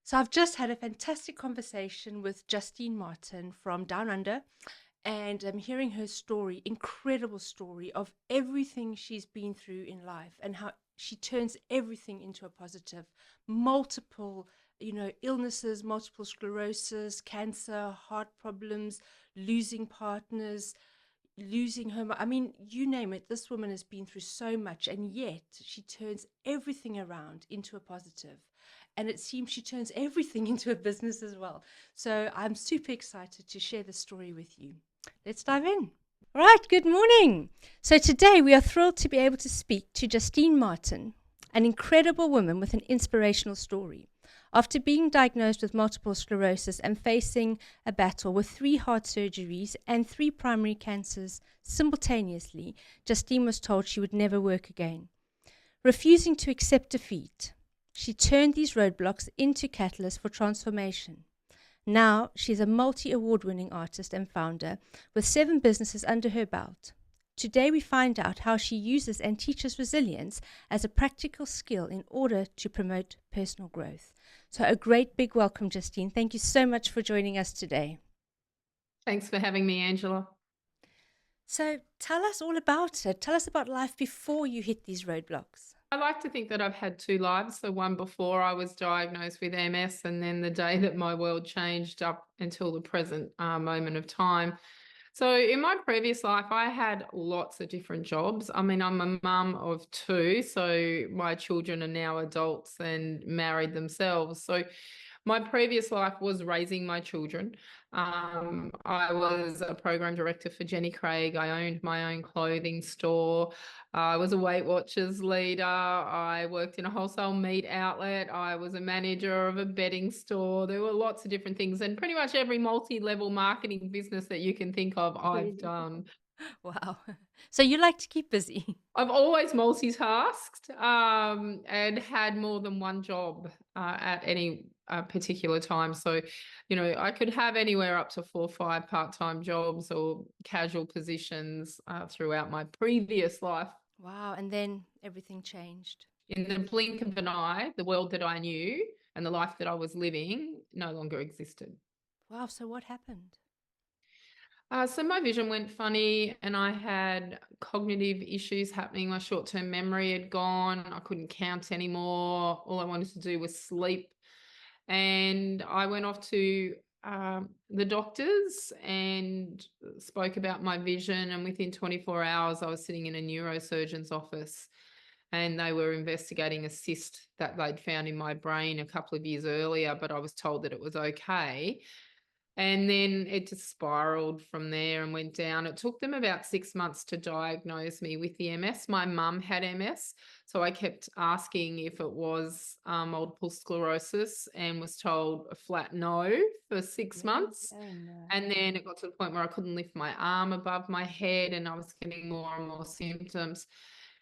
So I've just had a fantastic conversation with Justine Martin from Down Under, and I'm hearing her story, incredible story of everything she's been through in life and how she turns everything into a positive. Multiple, illnesses, multiple sclerosis, cancer, heart problems, losing partners, losing her. I mean, you name it. This woman has been through so much, and yet she turns everything around into a positive. And it seems she turns everything into a business as well. So I'm super excited to share the story with you. Let's dive in. All right, good morning. So today we are thrilled to be able to speak to Justine Martin, an incredible woman with an inspirational story. After being diagnosed with multiple sclerosis and facing a battle with 3 heart surgeries and 3 primary cancers simultaneously, Justine was told she would never work again. Refusing to accept defeat, she turned these roadblocks into catalysts for transformation. Now she's a multi-award winning artist and founder with 7 businesses under her belt. Today we find out how she uses and teaches resilience as a practical skill in order to promote personal growth. So a great big welcome, Justine. Thank you so much for joining us today. Thanks for having me, Angela. So tell us all about it. Tell us about life before you hit these roadblocks. I like to think that I've had 2 lives. So one before I was diagnosed with MS, and then the day that my world changed up until the present moment of time. So in my previous life, I had lots of different jobs. I mean, I'm a mum of 2, so my children are now adults and married themselves. So my previous life was raising my children. I was a program director for Jenny Craig. I owned my own clothing store. I was a Weight Watchers leader. I worked in a wholesale meat outlet. I was a manager of a bedding store. There were lots of different things, and pretty much every multi-level marketing business that you can think of, I've Really? done. Wow. So you like to keep busy. I've always multitasked and had more than one job at any particular time. So, I could have anywhere up to 4 or 5 part-time jobs or casual positions throughout my previous life. Wow. And then everything changed. In the blink of an eye, the world that I knew and the life that I was living no longer existed. Wow. So what happened? So my vision went funny and I had cognitive issues happening. My short-term memory had gone. I couldn't count anymore. All I wanted to do was sleep. And I went off to the doctors and spoke about my vision. And within 24 hours, I was sitting in a neurosurgeon's office and they were investigating a cyst that they'd found in my brain a couple of years earlier, but I was told that it was okay. And then it just spiraled from there and went down. It took them about 6 months to diagnose me with the MS. My mum had MS, so I kept asking if it was multiple sclerosis and was told a flat no for 6 Really? months. Oh, no. And then it got to the point where I couldn't lift my arm above my head and I was getting more and more symptoms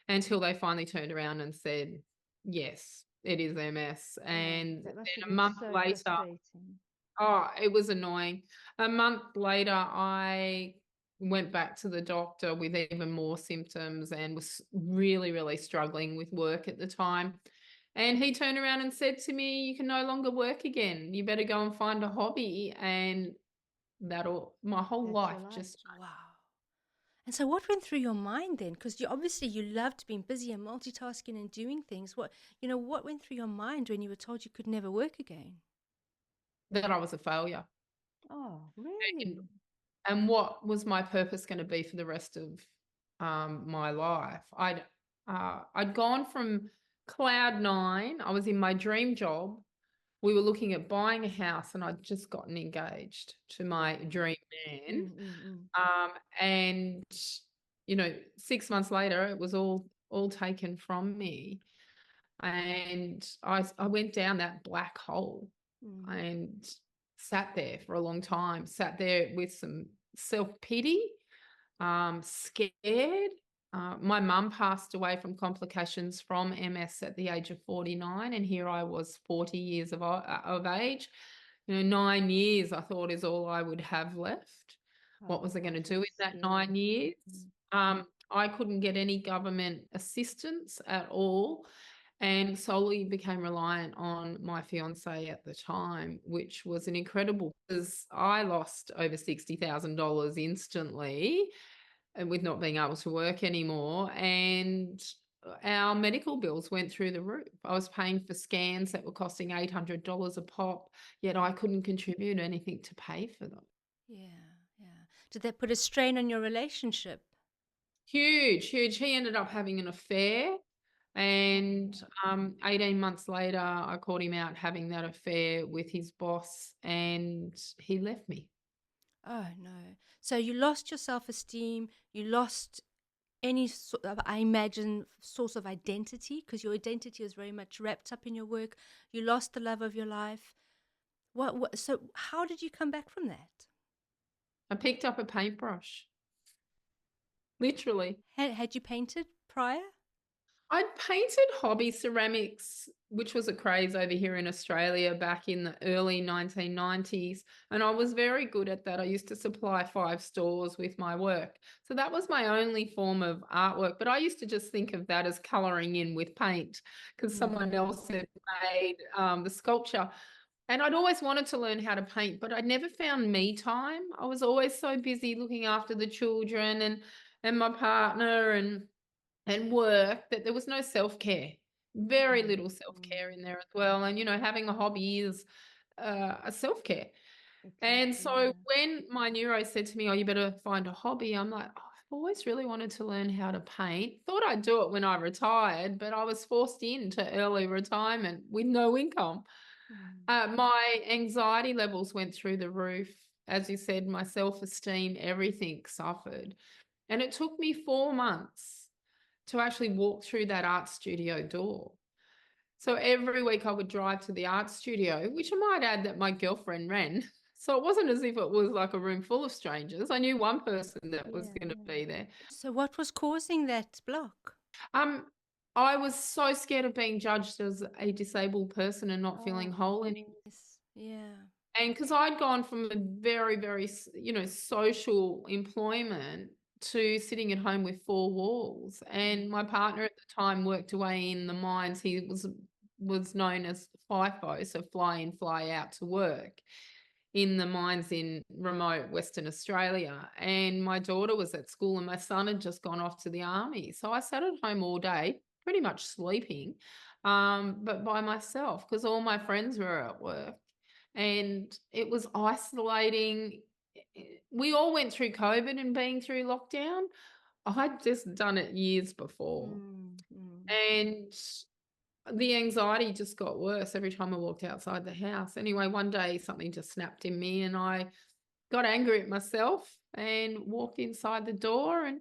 until they finally turned around and said, yes, it is MS. Oh, And that must have then a been month so later, frustrating. oh, it was annoying. A month later, I went back to the doctor with even more symptoms and was really, really struggling with work at the time. And he turned around and said to me, "You can no longer work again. You better go and find a hobby." And my whole That's your life life. just Wow. And so what went through your mind then? Because you loved being busy and multitasking and doing things. What went through your mind when you were told you could never work again? that I was a failure. Oh, And, really? and what was my purpose going to be for the rest of my life? I'd gone from cloud 9. I was in my dream job. We were looking at buying a house and I'd just gotten engaged to my dream man. Mm, mm, mm. Um, and 6 months later, it was all taken from me. And I went down that black hole Mm. and sat there for a long time, sat there with some self-pity, scared. My mum passed away from complications from MS at the age of 49, and here I was 40 years of age. 9 years I thought is all I would have left. What Oh was I going to gosh, do in that's that scary. 9 years? Mm. I couldn't get any government assistance at all. and solely became reliant on my fiance at the time, which was an incredible, because I lost over $60,000 instantly and with not being able to work anymore. And our medical bills went through the roof. I was paying for scans that were costing $800 a pop, yet I couldn't contribute anything to pay for them. Yeah, yeah. Did that put a strain on your relationship? Huge, huge. He ended up having an affair. And 18 months later, I caught him out having that affair with his boss, and he left me. Oh, no. So you lost your self-esteem, you lost any sort of, I imagine, source of identity, because your identity is very much wrapped up in your work. You lost the love of your life. So how did you come back from that? I picked up a paintbrush, literally. Had you painted prior? I'd painted hobby ceramics, which was a craze over here in Australia back in the early 1990s. And I was very good at that. I used to supply 5 stores with my work. So that was my only form of artwork. But I used to just think of that as colouring in with paint, because someone else had made the sculpture. And I'd always wanted to learn how to paint, but I'd never found me time. I was always so busy looking after the children and my partner and work, that there was no self-care, very little self-care in there as well. And, having a hobby is a self-care. And Exactly, so yeah. when my neuro said to me, oh, you better find a hobby, I'm like, oh, I've always really wanted to learn how to paint. Thought I'd do it when I retired, but I was forced into early retirement with no income. My anxiety levels went through the roof. As you said, my self-esteem, everything suffered. And it took me 4 months to actually walk through that art studio door. So every week I would drive to the art studio, which I might add that my girlfriend ran. So it wasn't as if it was like a room full of strangers. I knew one person that was Yeah, going to yeah. be there. So what was causing that block? Um, I was so scared of being judged as a disabled person and not feeling Oh, whole anymore. yes. Yeah. And because I'd gone from a very, very, social employment to sitting at home with 4 walls. And my partner at the time worked away in the mines. He was known as FIFO, so fly in, fly out to work in the mines in remote Western Australia. And my daughter was at school and my son had just gone off to the army. So I sat at home all day, pretty much sleeping, but by myself, because all my friends were at work. And it was isolating. We all went through COVID and being through lockdown. I'd just done it years before. And the anxiety just got worse every time I walked outside the house. Anyway, one day something just snapped in me and I got angry at myself and walked inside the door and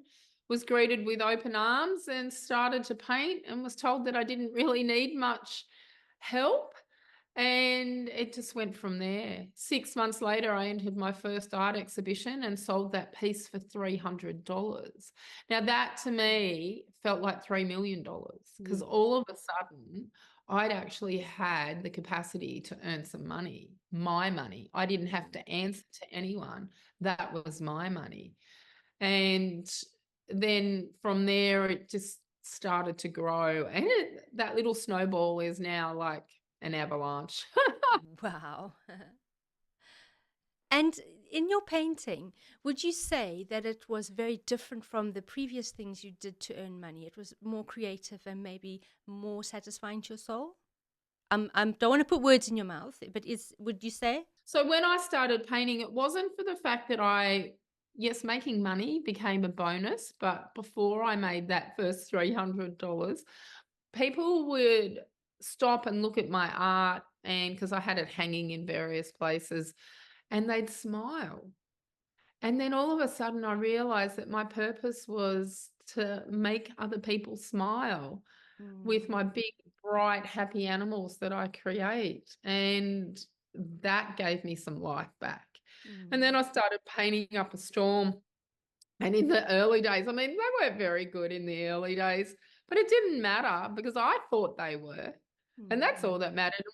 was greeted with open arms and started to paint and was told that I didn't really need much help. And it just went from there. 6 months later, I entered my first art exhibition and sold that piece for $300. Now, that to me felt like $3 million, because all of a sudden, I'd actually had the capacity to earn some money, my money. I didn't have to answer to anyone. That was my money. And then from there, it just started to grow. And that little snowball is now like an avalanche. Wow. And in your painting, would you say that it was very different from the previous things you did to earn money? It was more creative and maybe more satisfying to your soul? Don't want to put words in your mouth, but would you say? So when I started painting, it wasn't for the fact that yes, making money became a bonus, but before I made that first $300, people would stop and look at my art, and because I had it hanging in various places, and they'd smile. And then all of a sudden I realized that my purpose was to make other people smile with my big, bright, happy animals that I create. And that gave me some life back. And then I started painting up a storm. And in the early days, I mean, they weren't very good in the early days, but it didn't matter because I thought they were. And that's all that mattered.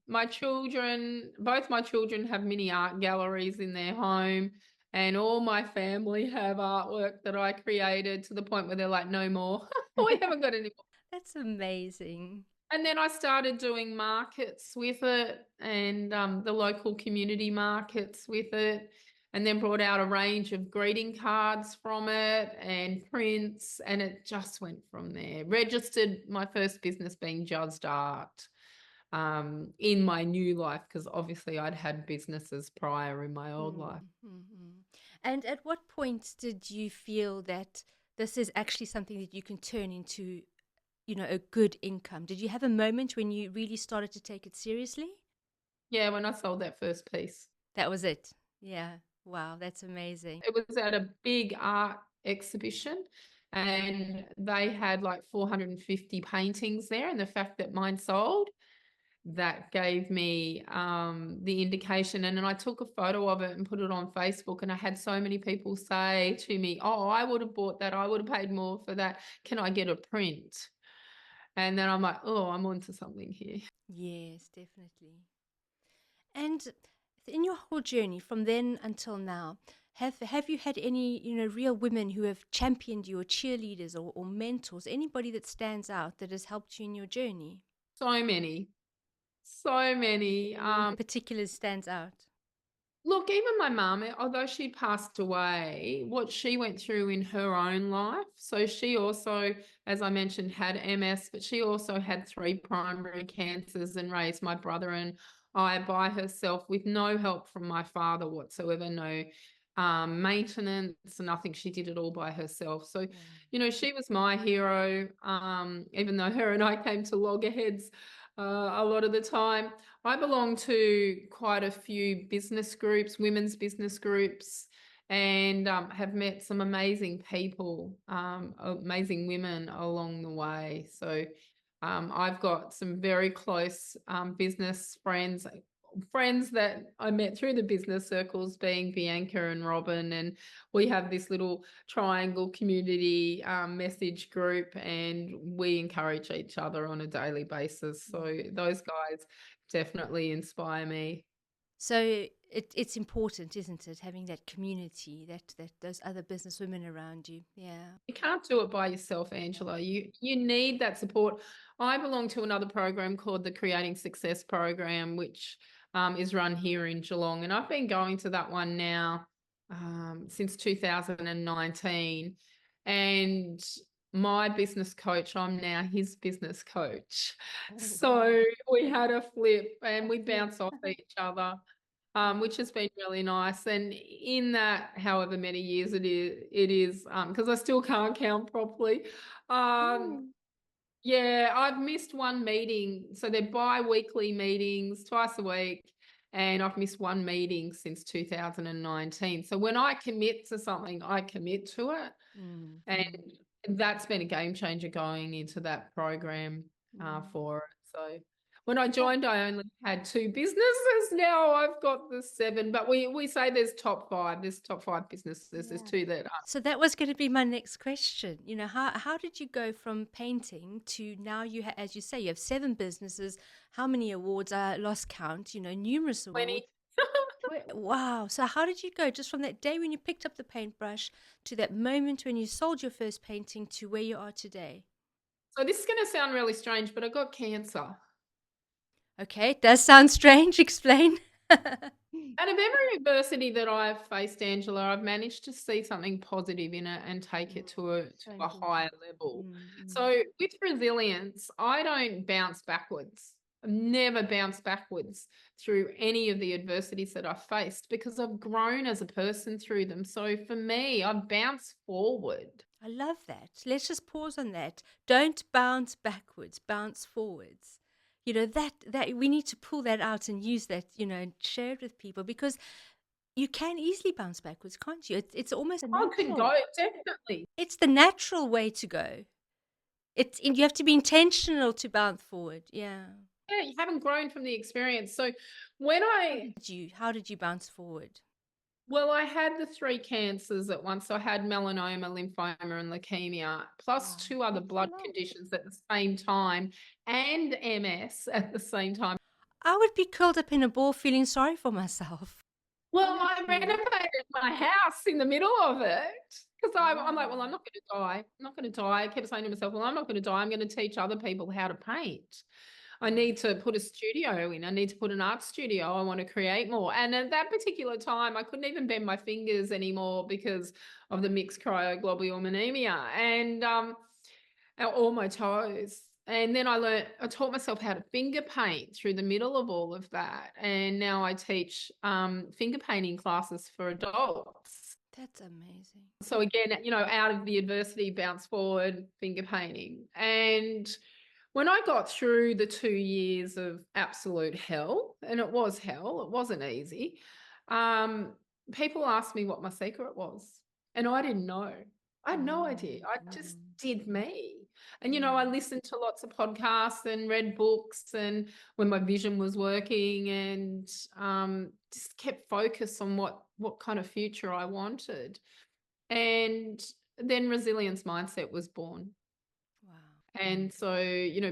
My children, both my children have mini art galleries in their home, and all my family have artwork that I created, to the point where they're like, no more. We haven't got any more. That's amazing. And then I started doing markets with it and the local community markets with it, and then brought out a range of greeting cards from it and prints, and it just went from there. Registered my first business being Just Art in my new life, because obviously I'd had businesses prior in my old life. Mm. And at what point did you feel that this is actually something that you can turn into, a good income? Did you have a moment when you really started to take it seriously? Yeah, when I sold that first piece. That was it. Yeah. Wow, that's amazing. It was at a big art exhibition and they had like 450 paintings there. And the fact that mine sold, that gave me the indication. And then I took a photo of it and put it on Facebook. And I had so many people say to me, oh, I would have bought that. I would have paid more for that. Can I get a print? And then I'm like, oh, I'm onto something here. Yes, definitely. And in your whole journey from then until now, have you had any, real women who have championed you, or cheerleaders, or mentors, anybody that stands out that has helped you in your journey? So many, so many. Any in particular stands out? Look, even my mum, although she passed away, what she went through in her own life. So she also, as I mentioned, had MS, but she also had 3 primary cancers and raised my brother and I by herself with no help from my father whatsoever, no maintenance, nothing. She did it all by herself. So, Yeah. she was my hero, even though her and I came to loggerheads a lot of the time. I belong to quite a few business groups, women's business groups, and have met some amazing people, amazing women along the way. So I've got some very close business friends that I met through the business circles, being Bianca and Robin, and we have this little triangle community message group, and we encourage each other on a daily basis. So those guys definitely inspire me. So it's important, isn't it, having that community, that those other business women around you. Yeah. You can't do it by yourself, Angela. You need that support. I belong to another program called the Creating Success program, which is run here in Geelong, and I've been going to that one now since 2019. And my business coach, I'm now his business coach. Oh, wow. So we had a flip and A we flip. bounce off each other. Which has been really nice. And in that, however many years it is, because I still can't count properly. Um, Oh. yeah, I've missed one meeting. So they're bi-weekly meetings, twice a week. And I've missed one meeting since 2019. So when I commit to something, I commit to it. Mm, And that's been a game changer going into that program mm. for it. So when I joined, I only had 2 businesses. Now I've got the 7, but we say there's top 5. There's top 5 businesses. There's Yeah. 2 that are. So that was going to be my next question. How did you go from painting to now as you say, you have 7 businesses? How many awards? I lost count. Numerous 20. awards. Wow. So how did you go just from that day when you picked up the paintbrush to that moment when you sold your first painting to where you are today? So this is going to sound really strange, but I got cancer. Okay, it does sound strange. Explain. Out of every adversity that I've faced, Angela, I've managed to see something positive in it and take it to a So higher important. level. Mm. So with resilience, I don't bounce backwards. I've never bounced backwards through any of the adversities that I've faced because I've grown as a person through them. So for me, I've bounced forward. I love that. Let's just pause on that. Don't bounce backwards, bounce forwards. That we need to pull that out and use that, and share it with people, because you can easily bounce backwards, can't you? It's almost a I could go, natural. definitely. It's the natural way to go. You have to be intentional to bounce forward. Yeah. Yeah, you haven't grown from the experience. So when How I did you bounce forward? Well, I had the 3 cancers at once. So I had melanoma, lymphoma, and leukemia, plus Wow, 2 other that's a blood lot. conditions at the same time, and MS at the same time. I would be curled up in a ball feeling sorry for myself. Well, I Honestly. renovated my house in the middle of it. Because I'm like, well, I'm Wow. not going to die. I'm not going to die. I kept saying to myself, well, I'm not going to die. I'm going to teach other people how to paint. I need to put a studio in. I need to put an art studio. I want to create more. And at that particular time, I couldn't even bend my fingers anymore because of the mixed cryoglobulinemia and all my toes. And then I taught myself how to finger paint through the middle of all of that. And now I teach finger painting classes for adults. That's amazing. So again, out of the adversity, bounce forward, finger painting. And when I got through the 2 years of absolute hell, and it was hell, it wasn't easy, people asked me what my secret was. And I didn't know. I had no idea. Mm, I just mm, did me. And, I mm, listened to lots of podcasts and read books and when my vision was working and just kept focus on what kind of future I wanted. And then resilience mindset was born. wow. And so,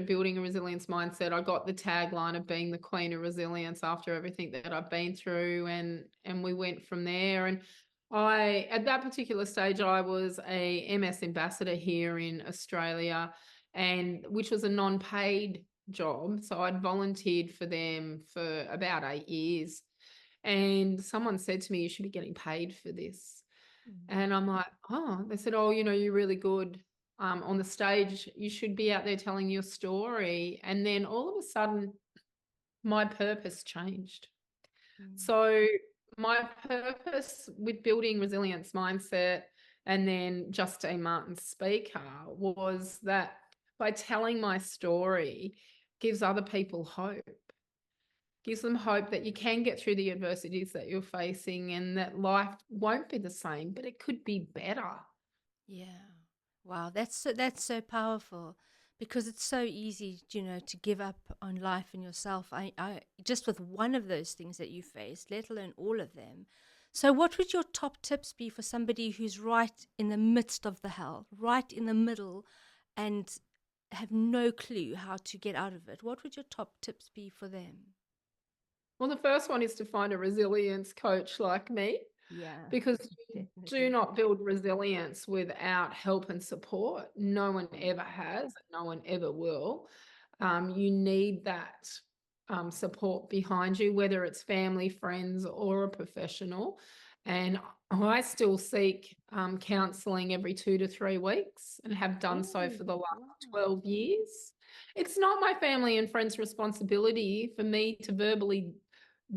building a resilience mindset, I got the tagline of being the queen of resilience after everything that I've been through. And we went from there. And at that particular stage, I was a MS ambassador here in Australia, and which was a non-paid job. So I'd volunteered for them for about 8 years. And someone said to me, you should be getting paid for this. Mm, And I'm like, oh, they said, oh, you're really good on the stage. You should be out there telling your story. And then all of a sudden, my purpose changed. mm, So my purpose with building resilience mindset and then Justine Martin speaker was that by telling my story gives other people hope, gives them hope that you can get through the adversities that you're facing and that life won't be the same, but it could be better. yeah. Wow, that's so powerful because it's so easy, to give up on life and yourself. I just with one of those things that you faced, let alone all of them. So what would your top tips be for somebody who's right in the midst of the hell, right in the middle, and have no clue how to get out of it? What would your top tips be for them? Well, the first one is to find a resilience coach like me Yeah, because you do definitely. not build resilience without help and support. No one ever has, no one ever will. You need that support behind you, whether it's family, friends, or a professional. And I still seek counselling every 2 to 3 weeks and have done so Oh, for the last wow. 12 years. It's not my family and friends' responsibility for me to verbally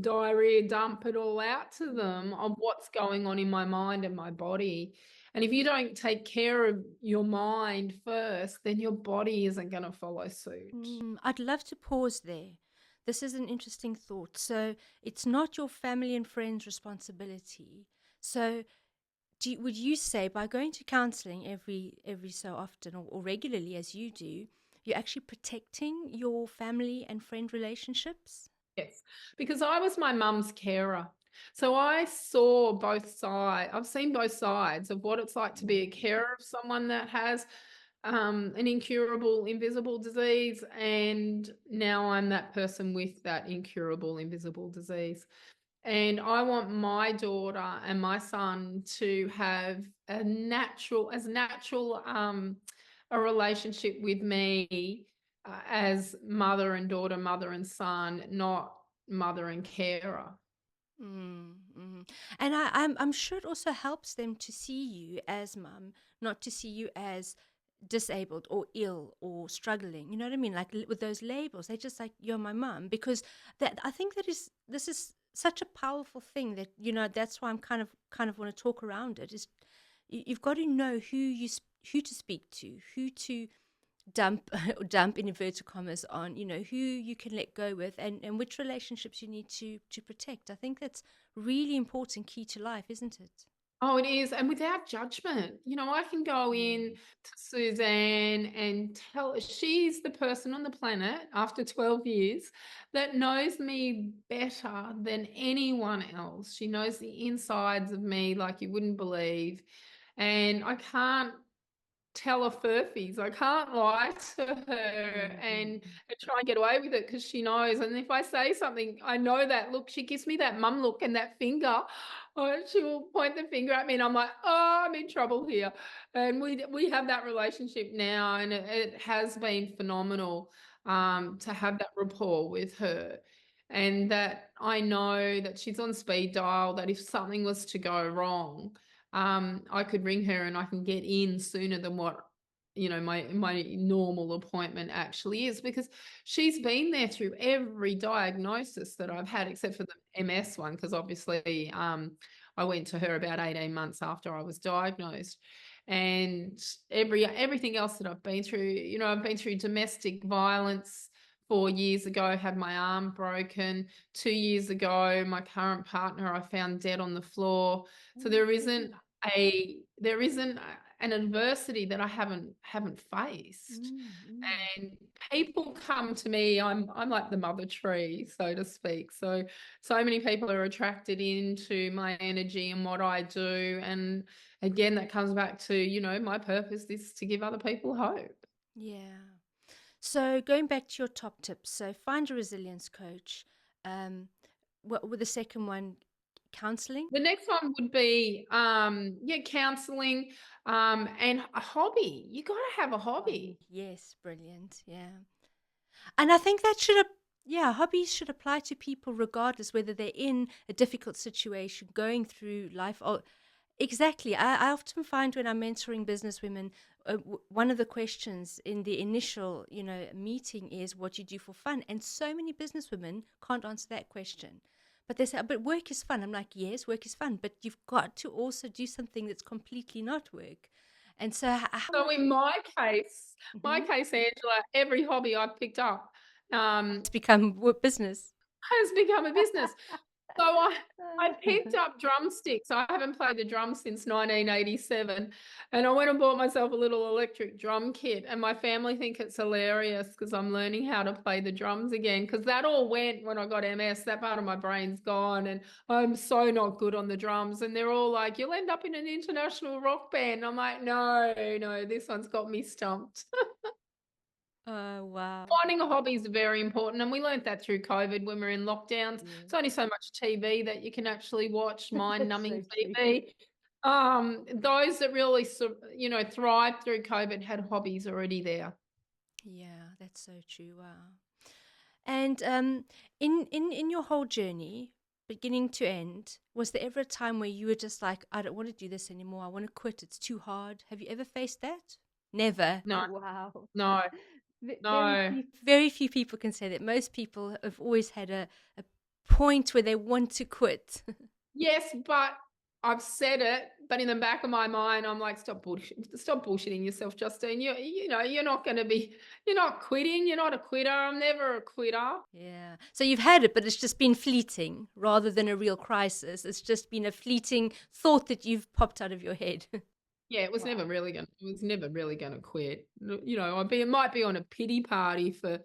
diarrhea dump it all out to them Mm. of what's going on in my mind and my body. And if you don't take care of your mind first, then your body isn't going to follow suit. I'd love to pause there. This is an interesting thought. So it's not your family and friends' responsibility. So would you say by going to counseling every so often or regularly as you do, you're actually protecting your family and friend relationships? Yes, because I was my mum's carer. So I saw both sides. I've seen both sides of what it's like to be a carer of someone that has an incurable, invisible disease. And now I'm that person with that incurable, invisible disease. And I want my daughter and my son to have as natural a relationship with me as mother and daughter, mother and son, not mother and carer. And I'm sure it also helps them to see you as mum, not to see you as disabled or ill or struggling. You know what I mean? Like with those labels, they're just like, you're my mum. Because that I think this is such a powerful thing that, that's why I'm kind of want to talk around it. Is you've got to know who to speak to, who to dump dump in inverted commas on, who you can let go with, and which relationships you need to protect. I think that's really important, key to life, isn't it? Oh, it is. And without judgment, I can go in Mm. to Suzanne and tell her she's the person on the planet after 12 years that knows me better than anyone else. She knows the insides of me like you wouldn't believe. And I can't tell her furfies. I can't lie to her and try and get away with it because she knows. And if I say something, I know that look, she gives me that mum look and that finger. or she will point the finger at me, and I'm like, "Oh, I'm in trouble here." And we have that relationship now, and it has been phenomenal, to have that rapport with her, and that I know that she's on speed dial, that if something was to go wrong, I could ring her and I can get in sooner than what, my normal appointment actually is, because she's been there through every diagnosis that I've had except for the MS one, because obviously, I went to her about 18 months after I was diagnosed. And everything else that I've been through, I've been through domestic violence. 4 years ago, had my arm broken. 2 years ago, my current partner I found dead on the floor. So Oh, there isn't an adversity that I haven't faced. mm. And people come to me, I'm like the mother tree, so to speak. So many people are attracted into my energy and what I do. And again, that comes back to, my purpose is to give other people hope. Yeah. So going back to your top tips, so find a resilience coach. What with the second one, counseling? The next one would be, counseling, and a hobby. You got to have a hobby. Hobby. Yes, brilliant. Yeah. And I think that should, yeah, hobbies should apply to people regardless whether they're in a difficult situation, going through life. Or exactly. I often find when I'm mentoring business women, one of the questions in the initial, meeting is what you do for fun. And so many business women can't answer that question. But they say, but work is fun. I'm like, yes, work is fun, but you've got to also do something that's completely not work. And so, how So much in my mhm, case, Angela, every hobby I've picked up, has um, become work business? has become a business. So I picked up drumsticks. I haven't played the drums since 1987, and I went and bought myself a little electric drum kit. And my family think it's hilarious because I'm learning how to play the drums again. Because that all went when I got MS. That part of my brain's gone, and I'm so not good on the drums. And they're all like, "You'll end up in an international rock band." I'm like, "No, no, this one's got me stumped." Oh, wow. Finding a hobby is very important, and we learnt that through COVID when we're in lockdowns. Yes. It's only so much TV that you can actually watch, That's mind-numbing so true. TV. Those that really thrived through COVID had hobbies already there. Yeah, that's so true. Wow. And in your whole journey, beginning to end, was there ever a time where you were just like, I don't want to do this anymore. I want to quit. It's too hard. Have you ever faced that? Never. No, Wow. no, no. Very few people can say that. Most people have always had a point where they want to quit. Yes, but I've said it, but in the back of my mind, I'm like, stop bullshitting yourself, Justine. You're not quitting. You're not a quitter. I'm never a quitter. Yeah. So you've had it, but it's just been fleeting rather than a real crisis. It's just been a fleeting thought that you've popped out of your head. Yeah, Wow. it was never really gonna quit. It might be on a pity party for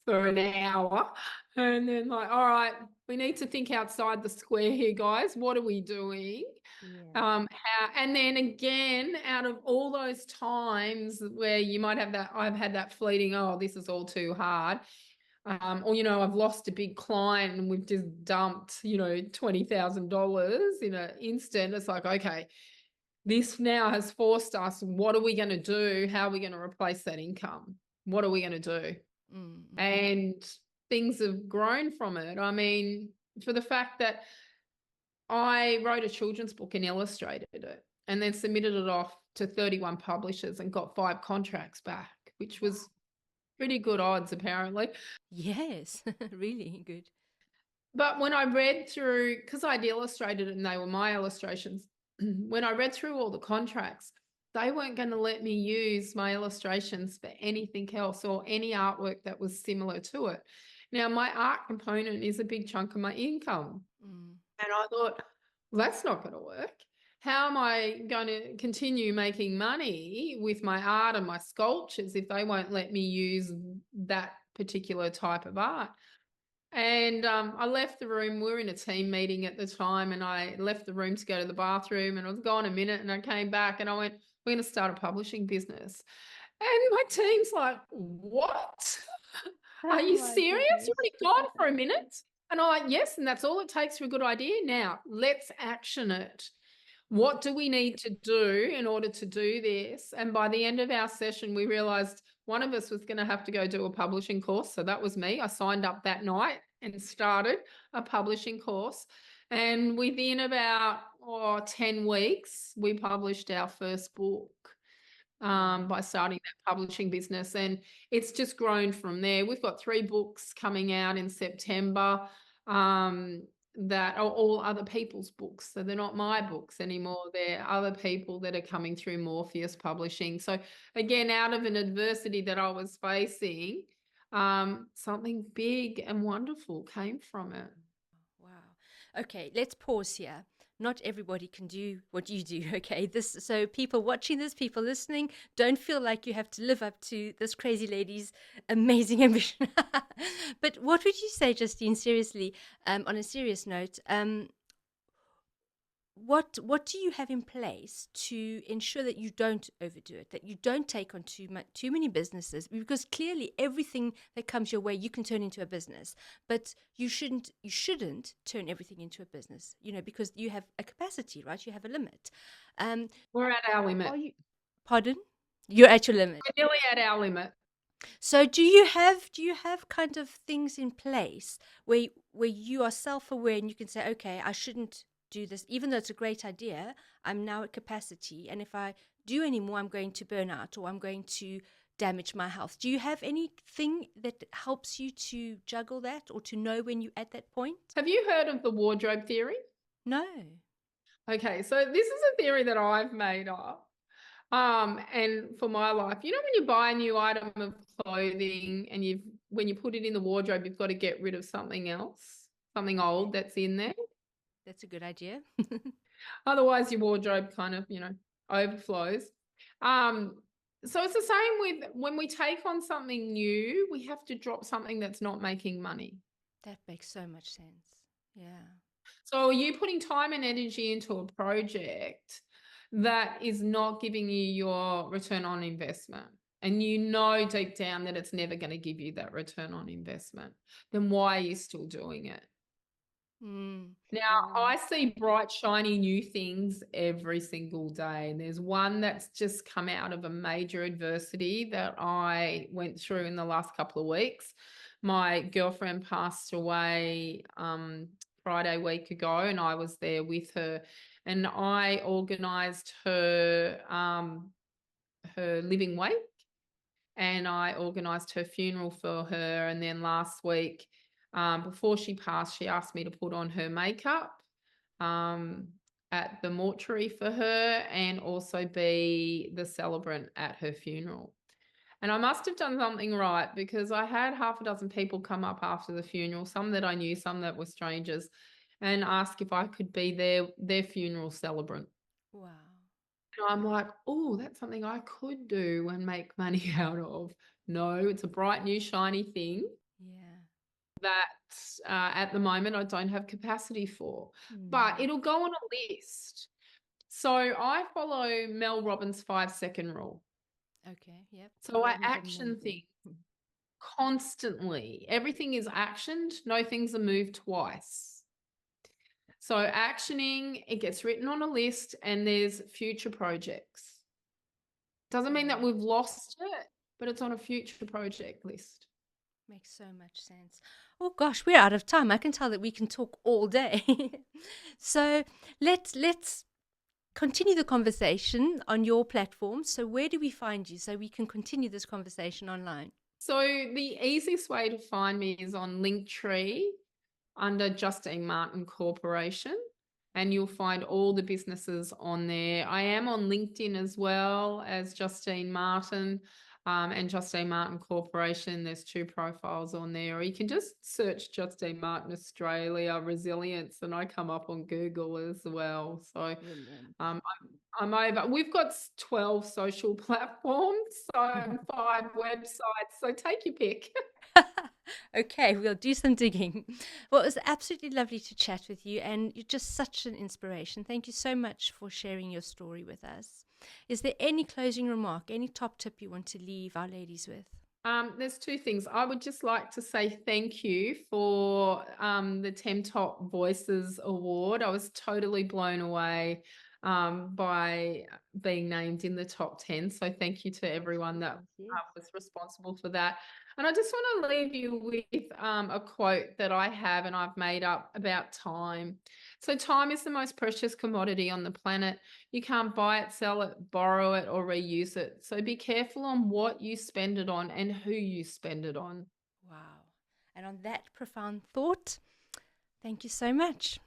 an hour, and then like, all right, we need to think outside the square here, guys. What are we doing? Yeah. And then again, out of all those times where you might have that, I've had that fleeting, oh, this is all too hard. Or I've lost a big client and we've just dumped, $20,000 in an instant. It's like, okay, this now has forced us, what are we going to do? How are we going to replace that income? What are we going to do? Mm-hmm. And things have grown from it. I mean, for the fact that I wrote a children's book and illustrated it and then submitted it off to 31 publishers and got 5 contracts back, which was pretty good odds, apparently. Yes, really good. But when I read through, because I'd illustrated it and they were my illustrations, when I read through all the contracts, they weren't going to let me use my illustrations for anything else or any artwork that was similar to it. Now, my art component is a big chunk of my income. Mm. And I thought, well, that's not going to work. How am I going to continue making money with my art and my sculptures if they won't let me use that particular type of art? And I left the room. We were in a team meeting at the time, and I left the room to go to the bathroom. And I was gone a minute, and I came back, and I went, "We're going to start a publishing business." And my team's like, "What? Are Oh you my serious? You've goodness. only gone for a minute?" And I'm like, yes, and that's all it takes for a good idea. Now, let's action it. What do we need to do in order to do this? And by the end of our session, we realized one of us was going to have to go do a publishing course. So that was me. I signed up that night and started a publishing course. And within about 10 weeks, we published our first book Wow. by starting that publishing business. And it's just grown from there. We've got 3 books coming out in September that are all other people's books. So they're not my books anymore. They're other people that are coming through Morpheus Publishing. So again, out of an adversity that I was facing, something big and wonderful came from it. Wow. Okay, let's pause here. Not everybody can do what you do, okay? So people watching this, people listening, don't feel like you have to live up to this crazy lady's amazing ambition. But what would you say, Justine, seriously, on a serious note, what do you have in place to ensure that you don't overdo it, that you don't take on too many businesses? Because clearly everything that comes your way you can turn into a business, but you shouldn't turn everything into a business, because you have a capacity, right? You have a limit. We're at our limit. Are you, pardon? You're at your limit. We're nearly at our limit. So do you have kind of things in place where you are self-aware and you can say, okay, I shouldn't do this, even though it's a great idea, I'm now at capacity, and if I do any more, I'm going to burn out or I'm going to damage my health. Do you have anything that helps you to juggle that or to know when you're at that point? Have you heard of the wardrobe theory? No. Okay, so this is a theory that I've made up. And for my life, when you buy a new item of clothing and when you put it in the wardrobe, you've got to get rid of something else, something old that's in there. That's a good idea. Otherwise, your wardrobe kind of, overflows. So it's the same with when we take on something new, we have to drop something that's not making money. That makes so much sense. Yeah. So are you putting time and energy into a project that is not giving you your return on investment, and you know deep down that it's never going to give you that return on investment, then why are you still doing it? Now, Wow. I see bright, shiny new things every single day. And there's one that's just come out of a major adversity that I went through in the last couple of weeks. My girlfriend passed away Friday week ago, and I was there with her. And I organised her living wake, and I organised her funeral for her. And then last week, before she passed, she asked me to put on her makeup at the mortuary for her and also be the celebrant at her funeral. And I must have done something right, because I had half a dozen people come up after the funeral, some that I knew, some that were strangers, and ask if I could be their funeral celebrant. Wow. And I'm like, oh, that's something I could do and make money out of. No, it's a bright, new, shiny thing Yeah. that at the moment I don't have capacity for. But it'll go on a list. So I follow Mel Robbins' 5-second rule. Okay. Yep. So I Haven't done action many. things constantly. Everything is actioned. No things are moved twice. So actioning, it gets written on a list, and there's future projects. Doesn't mean that we've lost it, but it's on a future project list. Makes so much sense. Oh gosh, we're out of time. I can tell that we can talk all day. So let's continue the conversation on your platform. So where do we find you so we can continue this conversation online? So the easiest way to find me is on Linktree under Justine Martin Corporation, and you'll find all the businesses on there. I am on LinkedIn as well as Justine Martin and Justine Martin Corporation. There's 2 profiles on there, or you can just search Justine Martin Australia Resilience, and I come up on Google as well. So Brilliant. I'm over. We've got 12 social platforms, so 5 websites. So take your pick. Okay, we'll do some digging. Well, it was absolutely lovely to chat with you, and you're just such an inspiration. Thank you so much for sharing your story with us. Is there any closing remark, any top tip you want to leave our ladies with? There's two things. I would just like to say thank you for the 10 Top Voices Award. I was totally blown away by being named in the top 10. So thank you to everyone that Yes. was responsible for that. And I just want to leave you with a quote that I have and I've made up about time. So time is the most precious commodity on the planet. You can't buy it, sell it, borrow it, or reuse it. So be careful on what you spend it on and who you spend it on. Wow. And on that profound thought, thank you so much.